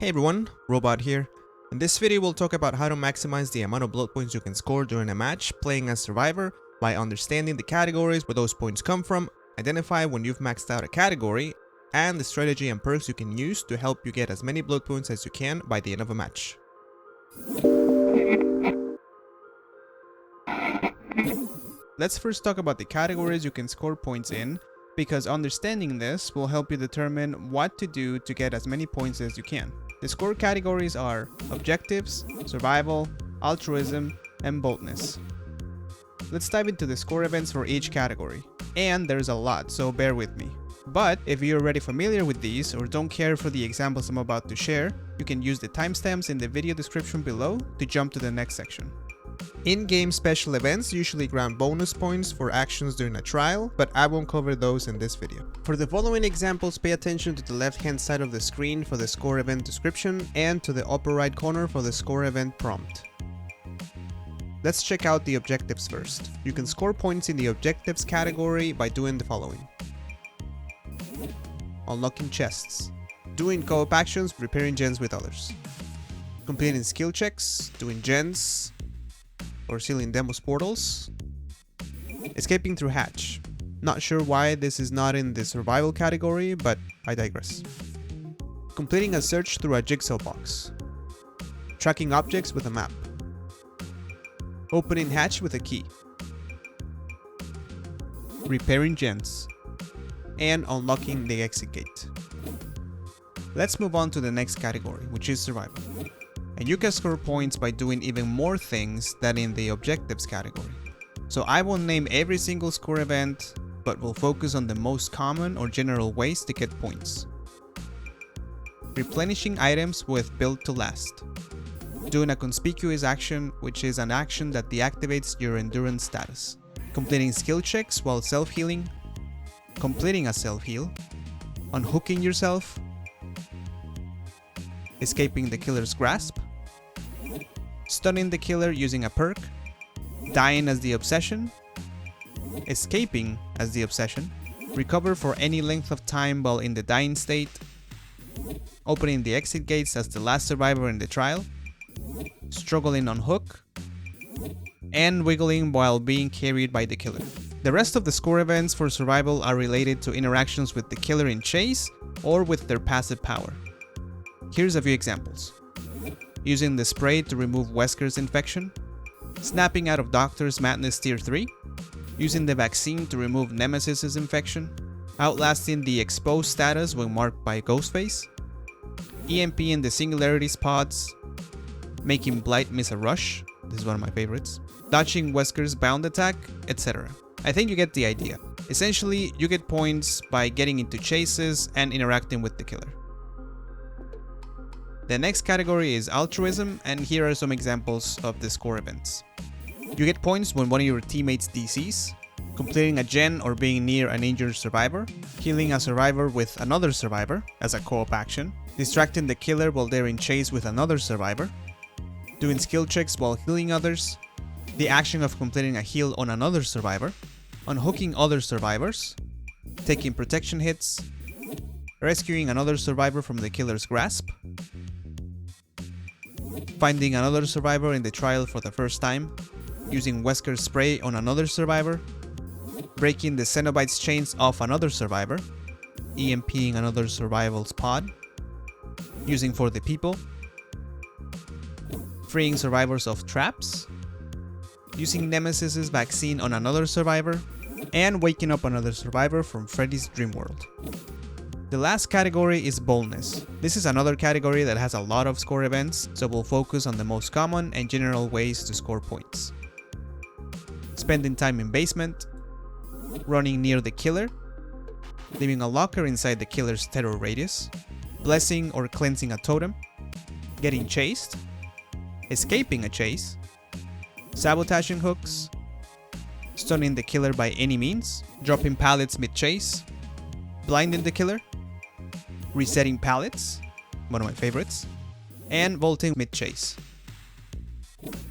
Hey everyone, Robot here. In this video we'll talk about how to maximize the amount of blood points you can score during a match playing as Survivor by understanding the categories where those points come from, identify when you've maxed out a category, and the strategy and perks you can use to help you get as many blood points as you can by the end of a match. Let's first talk about the categories you can score points in, because understanding this will help you determine what to do to get as many points as you can. The score categories are Objectives, Survival, Altruism, and Boldness. Let's dive into the score events for each category. And there's a lot, so bear with me. But if you're already familiar with these or don't care for the examples I'm about to share, you can use the timestamps in the video description below to jump to the next section. In-game special events usually grant bonus points for actions during a trial, but I won't cover those in this video. For the following examples, pay attention to the left-hand side of the screen for the score event description and to the upper right corner for the score event prompt. Let's check out the objectives first. You can score points in the objectives category by doing the following. Unlocking chests, doing co-op actions, repairing gens with others, completing skill checks, doing gens, or sealing demos portals, escaping through hatch. Not sure why this is not in the survival category, but I digress. Completing a search through a jigsaw box, tracking objects with a map, opening hatch with a key, repairing gens, and unlocking the exit gate. Let's move on to the next category, which is survival. And you can score points by doing even more things than in the objectives category. So I won't name every single score event, but will focus on the most common or general ways to get points. Replenishing items with build to last. Doing a conspicuous action, which is an action that deactivates your endurance status. Completing skill checks while self-healing. Completing a self-heal. Unhooking yourself. Escaping the killer's grasp. Stunning the killer using a perk, dying as the obsession, escaping as the obsession, recover for any length of time while in the dying state, opening the exit gates as the last survivor in the trial, struggling on hook, and wiggling while being carried by the killer. The rest of the score events for survival are related to interactions with the killer in chase or with their passive power. Here's a few examples. Using the spray to remove Wesker's infection, snapping out of Doctor's Madness Tier 3, using the vaccine to remove Nemesis's infection, outlasting the exposed status when marked by Ghostface, EMPing the Singularity's pods, making Blight miss a rush, this is one of my favorites, dodging Wesker's bound attack, etc. I think you get the idea. Essentially, you get points by getting into chases and interacting with the killer. The next category is Altruism, and here are some examples of the score events. You get points when one of your teammates DCs, completing a gen or being near an injured survivor, healing a survivor with another survivor as a co-op action, distracting the killer while they're in chase with another survivor, doing skill checks while healing others, the action of completing a heal on another survivor, unhooking other survivors, taking protection hits, rescuing another survivor from the killer's grasp, finding another survivor in the trial for the first time, using Wesker's spray on another survivor, breaking the Cenobite's chains off another survivor, EMPing another survival's pod, using For the People, freeing survivors of traps, using Nemesis's vaccine on another survivor, and waking up another survivor from Freddy's Dream World. The last category is Boldness. This is another category that has a lot of score events, so we'll focus on the most common and general ways to score points. Spending time in basement, running near the killer, leaving a locker inside the killer's terror radius, blessing or cleansing a totem, getting chased, escaping a chase, sabotaging hooks, stunning the killer by any means, dropping pallets mid-chase, blinding the killer, resetting pallets, one of my favorites, and vaulting mid-chase.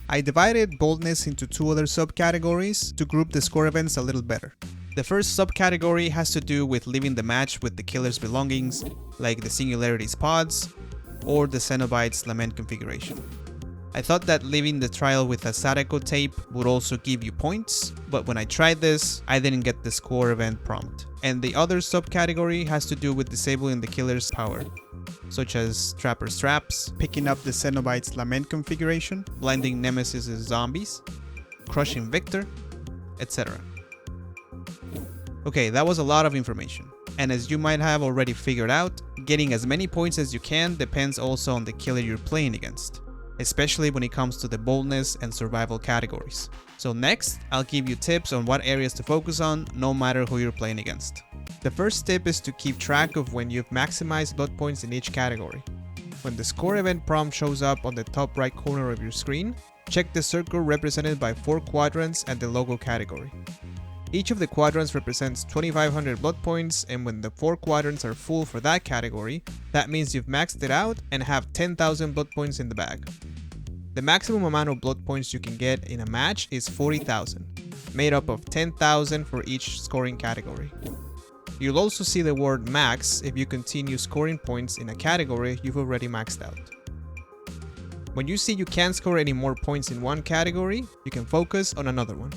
I divided Boldness into two other subcategories to group the score events a little better. The first subcategory has to do with leaving the match with the killer's belongings, like the Singularity's pods, or the Cenobite's Lament configuration. I thought that leaving the trial with a Sadako tape would also give you points, but when I tried this, I didn't get the score event prompt. And the other subcategory has to do with disabling the killer's power, such as Trapper's Traps, picking up the Cenobite's Lament configuration, blinding Nemesis's zombies, crushing Victor, etc. Okay, that was a lot of information. And as you might have already figured out, getting as many points as you can depends also on the killer you're playing against, especially when it comes to the boldness and survival categories. So next, I'll give you tips on what areas to focus on no matter who you're playing against. The first tip is to keep track of when you've maximized blood points in each category. When the score event prompt shows up on the top right corner of your screen, check the circle represented by 4 quadrants and the logo category. Each of the quadrants represents 2500 blood points, and when the 4 quadrants are full for that category, that means you've maxed it out and have 10,000 blood points in the bag. The maximum amount of blood points you can get in a match is 40,000, made up of 10,000 for each scoring category. You'll also see the word max if you continue scoring points in a category you've already maxed out. When you see you can't score any more points in one category, you can focus on another one.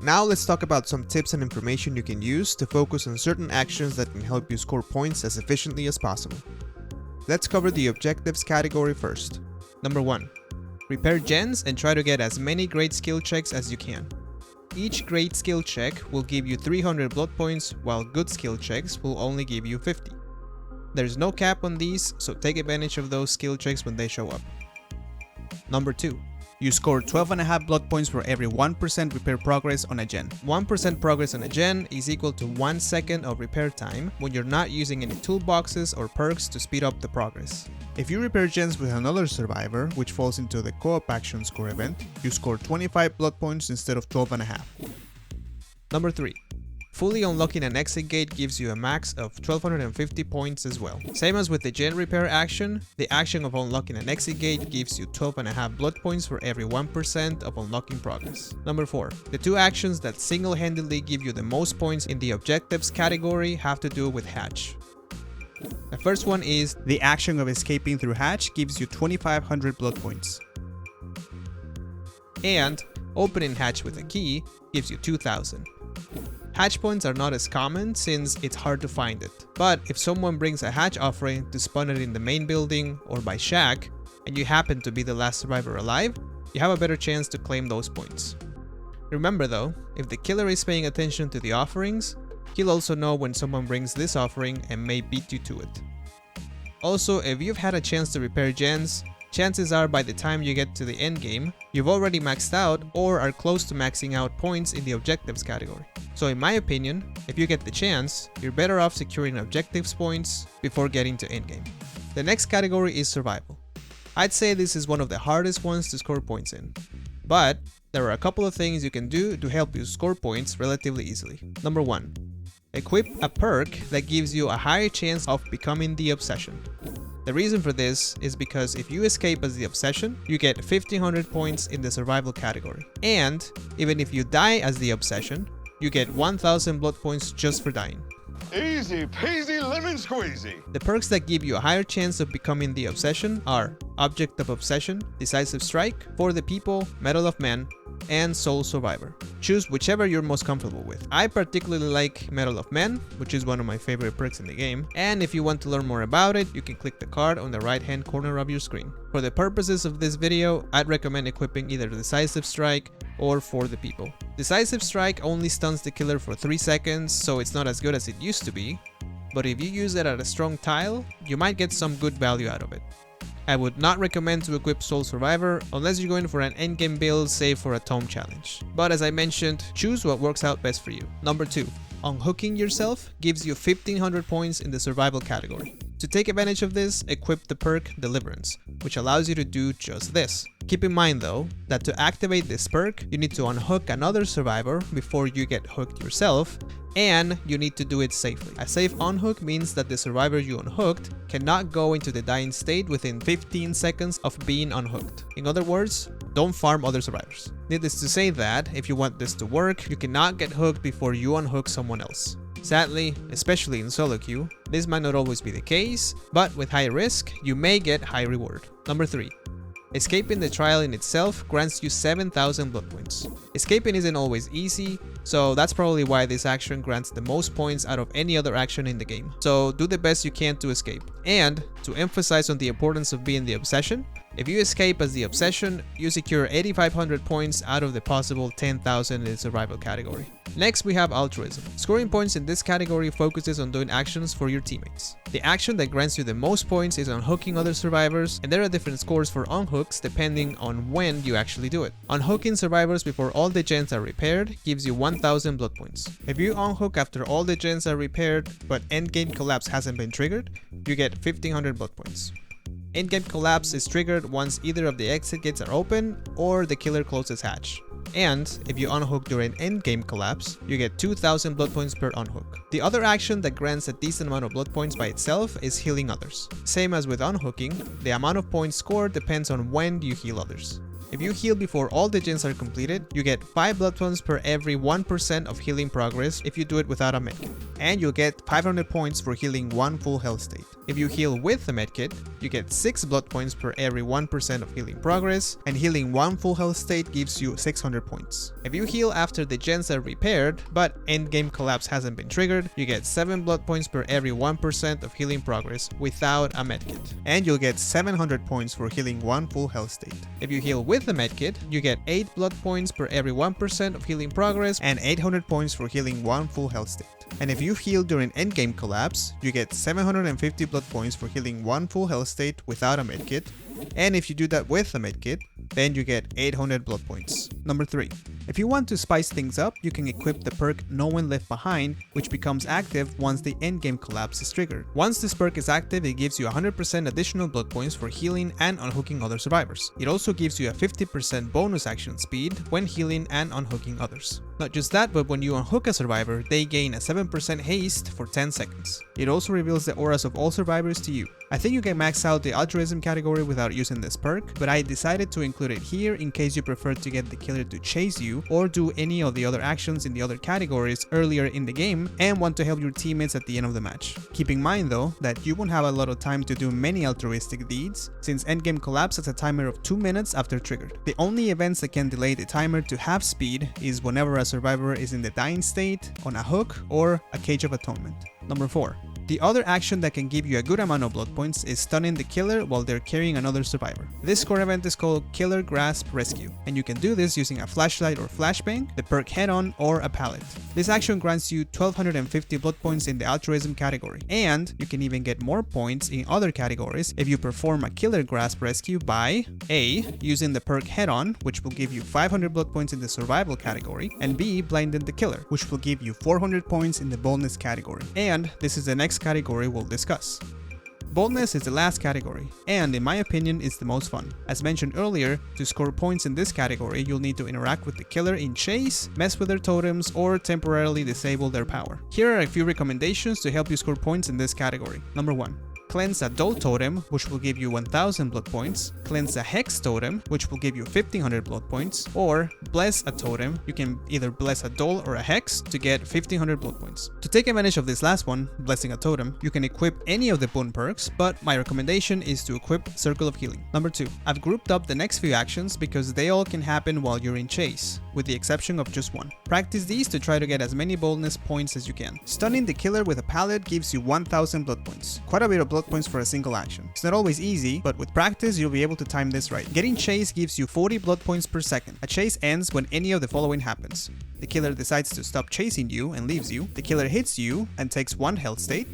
Now let's talk about some tips and information you can use to focus on certain actions that can help you score points as efficiently as possible. Let's cover the objectives category first. Number 1. Repair gens and try to get as many great skill checks as you can. Each great skill check will give you 300 blood points, while good skill checks will only give you 50. There's no cap on these, so take advantage of those skill checks when they show up. Number 2. You score 12.5 blood points for every 1% repair progress on a gen. 1% progress on a gen is equal to 1 second of repair time when you're not using any toolboxes or perks to speed up the progress. If you repair gens with another survivor, which falls into the co-op action score event, you score 25 blood points instead of 12.5. Number 3. Fully unlocking an exit gate gives you a max of 1250 points as well. Same as with the gen repair action, the action of unlocking an exit gate gives you 12.5 blood points for every 1% of unlocking progress. Number 4. The 2 actions that single-handedly give you the most points in the objectives category have to do with hatch. The first one is the action of escaping through hatch gives you 2500 blood points. And opening hatch with a key gives you 2000. Hatch points are not as common since it's hard to find it, but if someone brings a hatch offering to spawn it in the main building or by shack, and you happen to be the last survivor alive, you have a better chance to claim those points. Remember though, if the killer is paying attention to the offerings, he'll also know when someone brings this offering and may beat you to it. Also, if you've had a chance to repair gens, chances are by the time you get to the end game, you've already maxed out or are close to maxing out points in the objectives category. So in my opinion, if you get the chance, you're better off securing objectives points before getting to endgame. The next category is survival. I'd say this is one of the hardest ones to score points in, but there are a couple of things you can do to help you score points relatively easily. Number 1. Equip a perk that gives you a higher chance of becoming the obsession. The reason for this is because if you escape as the obsession, you get 1500 points in the survival category. And even if you die as the obsession, you get 1000 blood points just for dying. Easy peasy lemon squeezy. The perks that give you a higher chance of becoming the obsession are Object of Obsession, Decisive Strike, For the People, Medal of Men, and Soul Survivor. Choose whichever you're most comfortable with. I particularly like Medal of Men, which is one of my favorite perks in the game, and if you want to learn more about it, you can click the card on the right hand corner of your screen. For the purposes of this video, I'd recommend equipping either Decisive Strike or For the People. Decisive Strike only stuns the killer for 3 seconds, so it's not as good as it used to be, but if you use it at a strong tile, you might get some good value out of it. I would not recommend to equip Soul Survivor unless you're going for an endgame build, save for a tome challenge. But as I mentioned, choose what works out best for you. Number 2. Unhooking yourself gives you 1500 points in the survival category. To take advantage of this, equip the perk Deliverance, which allows you to do just this. Keep in mind though, that to activate this perk, you need to unhook another survivor before you get hooked yourself, and you need to do it safely. A safe unhook means that the survivor you unhooked cannot go into the dying state within 15 seconds of being unhooked. In other words, don't farm other survivors. Needless to say that, if you want this to work, you cannot get hooked before you unhook someone else. Sadly, especially in solo queue, this might not always be the case, but with high risk, you may get high reward. Number 3. Escaping the trial in itself grants you 7,000 blood points. Escaping isn't always easy, so that's probably why this action grants the most points out of any other action in the game. So do the best you can to escape. And to emphasize on the importance of being the obsession, if you escape as the obsession, you secure 8,500 points out of the possible 10,000 in the survival category. Next, we have Altruism. Scoring points in this category focuses on doing actions for your teammates. The action that grants you the most points is unhooking other survivors, and there are different scores for unhooks depending on when you actually do it. Unhooking survivors before all the gens are repaired gives you 1,000 blood points. If you unhook after all the gens are repaired, but endgame collapse hasn't been triggered, you get 1,500 blood points. Endgame collapse is triggered once either of the exit gates are open or the killer closes hatch. And if you unhook during endgame collapse, you get 2,000 blood points per unhook. The other action that grants a decent amount of blood points by itself is healing others. Same as with unhooking, the amount of points scored depends on when you heal others. If you heal before all the gens are completed, you get 5 blood points per every 1% of healing progress if you do it without a medkit. And you'll get 500 points for healing 1 full health state. If you heal with a medkit, you get 6 blood points per every 1% of healing progress, and healing 1 full health state gives you 600 points. If you heal after the gens are repaired, but endgame collapse hasn't been triggered, you get 7 blood points per every 1% of healing progress without a medkit. And you'll get 700 points for healing 1 full health state. If you heal with a medkit, you get 8 blood points per every 1% of healing progress and 800 points for healing 1 full health state. And if you heal during endgame collapse, you get 750 blood points for healing 1 full health state without a medkit. And if you do that with a medkit, then you get 800 blood points. Number 3. If you want to spice things up, you can equip the perk No One Left Behind, which becomes active once the endgame collapse is triggered. Once this perk is active, it gives you 100% additional blood points for healing and unhooking other survivors. It also gives you a 50% bonus action speed when healing and unhooking others. Not just that, but when you unhook a survivor, they gain a 7% haste for 10 seconds. It also reveals the auras of all survivors to you. I think you can max out the Altruism category without using this perk, but I decided to include it here in case you prefer to get the killer to chase you or do any of the other actions in the other categories earlier in the game and want to help your teammates at the end of the match. Keep in mind though that you won't have a lot of time to do many altruistic deeds since endgame collapse has a timer of 2 minutes after triggered. The only events that can delay the timer to half speed is whenever a survivor is in the dying state, on a hook, or a cage of atonement. Number 4. The other action that can give you a good amount of blood points is stunning the killer while they're carrying another survivor. This core event is called Killer Grasp Rescue, and you can do this using a flashlight or flashbang, the perk Head-On, or a pallet. This action grants you 1,250 blood points in the Altruism category, and you can even get more points in other categories if you perform a Killer Grasp Rescue by A. Using the perk Head-On, which will give you 500 blood points in the Survival category, and B. Blinding the killer, which will give you 400 points in the Boldness category. And this is the next category we'll discuss. Boldness is the last category, and in my opinion is the most fun. As mentioned earlier, to score points in this category, you'll need to interact with the killer in chase, mess with their totems, or temporarily disable their power. Here are a few recommendations to help you score points in this category. Number 1. Cleanse a Dull Totem, which will give you 1,000 blood points. Cleanse a Hex Totem, which will give you 1,500 blood points. Or Bless a Totem. You can either bless a Dull or a Hex to get 1,500 blood points. To take advantage of this last one, Blessing a Totem, you can equip any of the boon perks, but my recommendation is to equip Circle of Healing. Number 2. I've grouped up the next few actions because they all can happen while you're in chase, with the exception of just one. Practice these to try to get as many boldness points as you can. Stunning the killer with a pallet gives you 1,000 blood points. Quite a bit of blood points for a single action. It's not always easy, but with practice you'll be able to time this right. Getting chase gives you 40 blood points per second. A chase ends when any of the following happens. The killer decides to stop chasing you and leaves you. The killer hits you and takes 1 health state.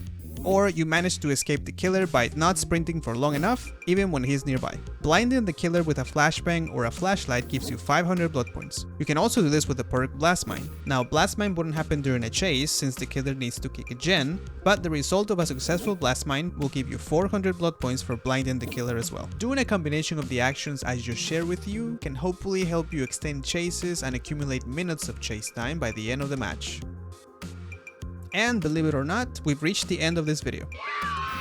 Or you manage to escape the killer by not sprinting for long enough, even when he's nearby. Blinding the killer with a flashbang or a flashlight gives you 500 blood points. You can also do this with the perk Blast Mine. Now, Blast Mine wouldn't happen during a chase since the killer needs to kick a gen, but the result of a successful Blast Mine will give you 400 blood points for blinding the killer as well. Doing a combination of the actions I just shared with you can hopefully help you extend chases and accumulate minutes of chase time by the end of the match. And believe it or not, we've reached the end of this video.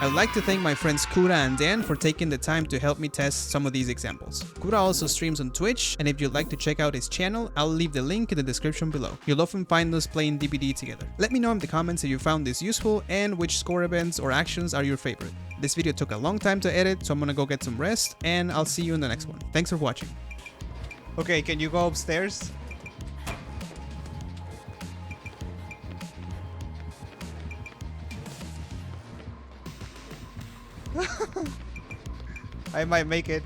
I would like to thank my friends Kootta and Dan for taking the time to help me test some of these examples. Kootta also streams on Twitch, and if you'd like to check out his channel, I'll leave the link in the description below. You'll often find us playing DBD together. Let me know in the comments if you found this useful and which score events or actions are your favorite. This video took a long time to edit, so I'm gonna go get some rest, and I'll see you in the next one. Thanks for watching. Okay, can you go upstairs? I might make it.